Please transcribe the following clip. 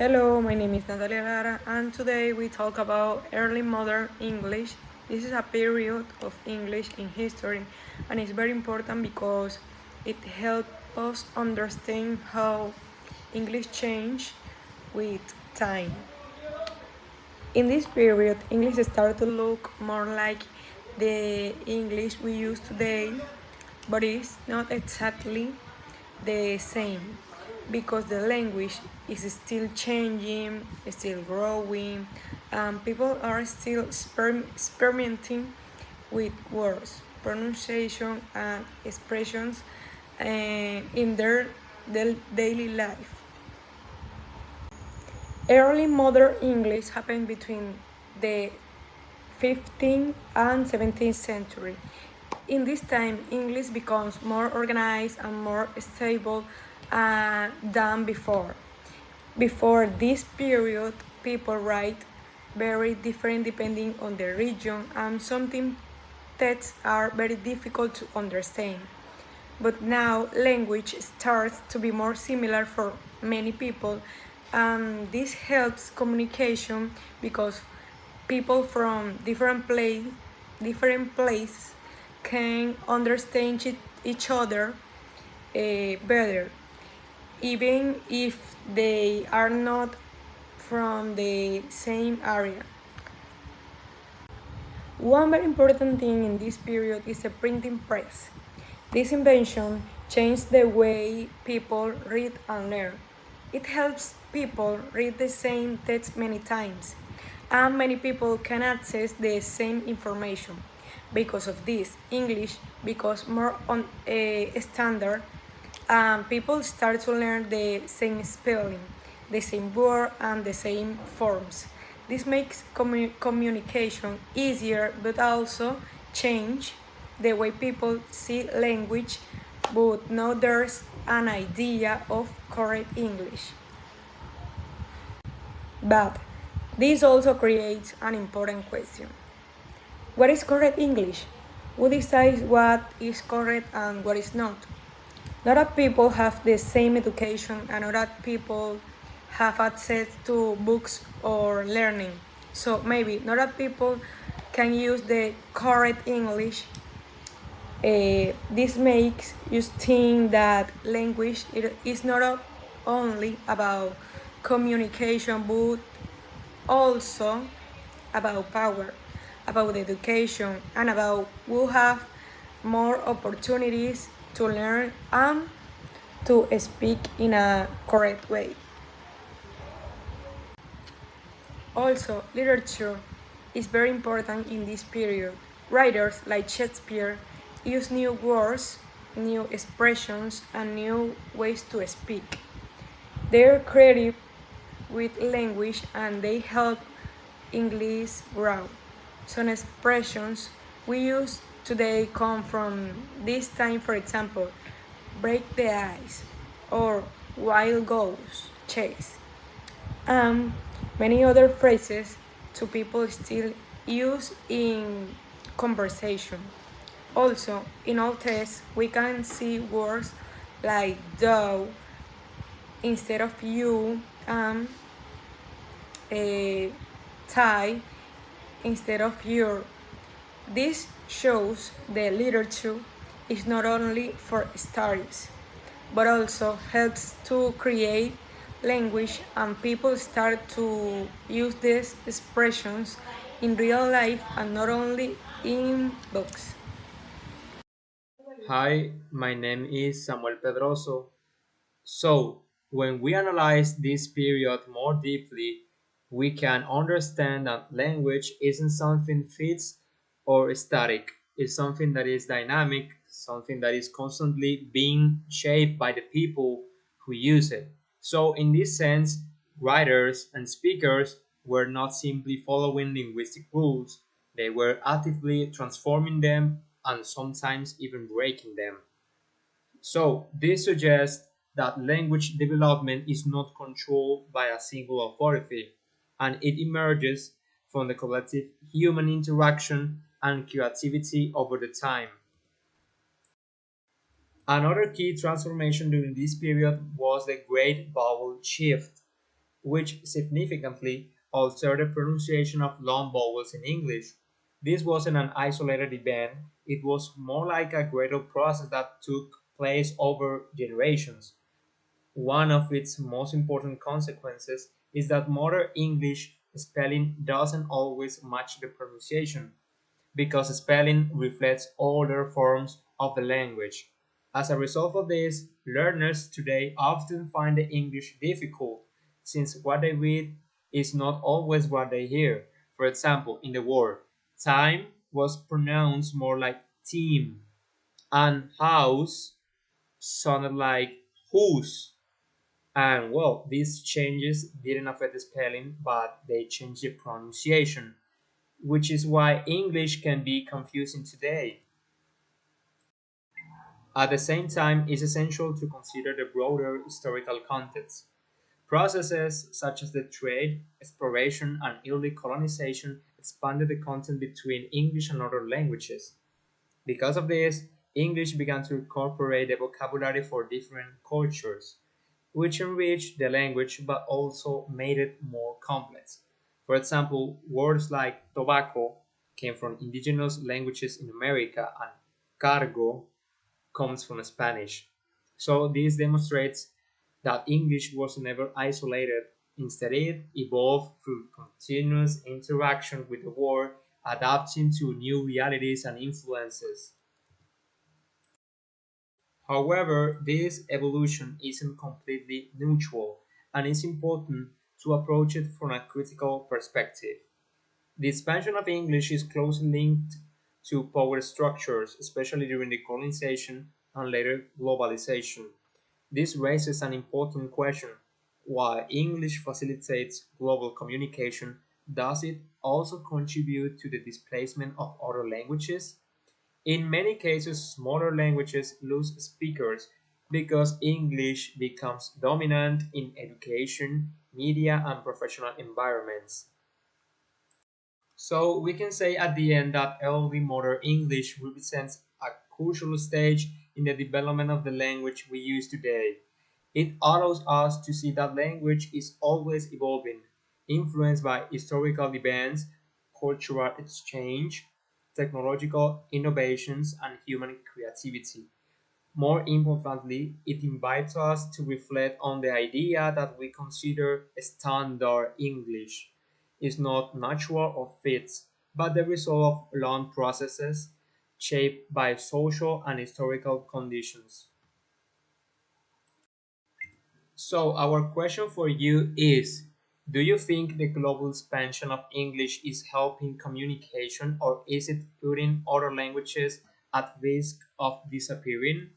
Hello, my name is Natalia Lara, and today we talk about early modern English. This is a period of English in history, and it's very important because it helps us understand how English changed with time. In this period, English started to look more like the English we use today, but it's not exactly the same because the language is still changing, still growing, and people are still experimenting with words, pronunciation, and expressions in their daily life. Early modern English happened between the 15th and 17th century. In this time, English becomes more organized and more stable than before. Before this period, people write very different depending on the region, and sometimes texts are very difficult to understand. But now language starts to be more similar for many people, and this helps communication because people from different places can understand each other better, even if they are not from the same area. One very important thing in this period is the printing press. This invention changed the way people read and learn. It helps people read the same text many times, and many people can access the same information. Because of this, English becomes more on a standard, and people start to learn the same spelling, the same word, and the same forms. This makes communication easier, but also change the way people see language, but now there's an idea of correct English. But this also creates an important question. What is correct English? Who decides what is correct and what is not? Not all people have the same education, and not all people have access to books or learning. So maybe not all people can use the correct English. This makes you think that language is not only about communication, but also about power, about education, and about who have more opportunities to learn and to speak in a correct way. Also, literature is very important in this period. Writers like Shakespeare use new words, new expressions, and new ways to speak. They are creative with language and they help English grow. Some expressions we use today come from this time, for example, break the ice or wild goose chase, and many other phrases to people still use in conversation. Also, in all tests, we can see words like thou instead of you, and a tie instead of your. This shows the literature is not only for studies, but also helps to create language, and people start to use these expressions in real life and not only in books. Hi, my name is Samuel Pedroso. So, when we analyze this period more deeply, we can understand that language isn't something fixed or static. It's something that is dynamic, something that is constantly being shaped by the people who use it. So, in this sense, writers and speakers were not simply following linguistic rules, they were actively transforming them and sometimes even breaking them. So, this suggests that language development is not controlled by a single authority, and it emerges from the collective human interaction and creativity over the time. Another key transformation during this period was the Great Vowel Shift. which significantly altered the pronunciation of long vowels in English. This wasn't an isolated event, it was more like a gradual process that took place over generations. One of its most important consequences is that modern English spelling doesn't always match the pronunciation, because spelling reflects older forms of the language. As a result of this, learners today often find the English difficult, since what they read is not always what they hear. For example, in the word time was pronounced more like team, and house sounded like whose. And well, these changes didn't affect the spelling, but they changed the pronunciation, which is why English can be confusing today. At the same time, it's essential to consider the broader historical context. Processes such as the trade, exploration, and early colonization expanded the content between English and other languages. Because of this, English began to incorporate the vocabulary for different cultures, which enriched the language but also made it more complex. For example, words like tobacco came from indigenous languages in America, and cargo comes from Spanish. So this demonstrates that English was never isolated. Instead, it evolved through continuous interaction with the world, adapting to new realities and influences. However, this evolution isn't completely neutral, and it's important to approach it from a critical perspective. The expansion of English is closely linked to power structures, especially during the colonization and later globalization. This raises an important question. While English facilitates global communication, does it also contribute to the displacement of other languages? In many cases, smaller languages lose speakers because English becomes dominant in education, media, and professional environments. So we can say at the end that early modern English represents a crucial stage in the development of the language we use today. It allows us to see that language is always evolving, influenced by historical events, cultural exchange, technological innovations, and human creativity. More importantly, it invites us to reflect on the idea that we consider standard English is not natural or fixed, but the result of long processes shaped by social and historical conditions. So, our question for you is: do you think the global expansion of English is helping communication, or is it putting other languages at risk of disappearing?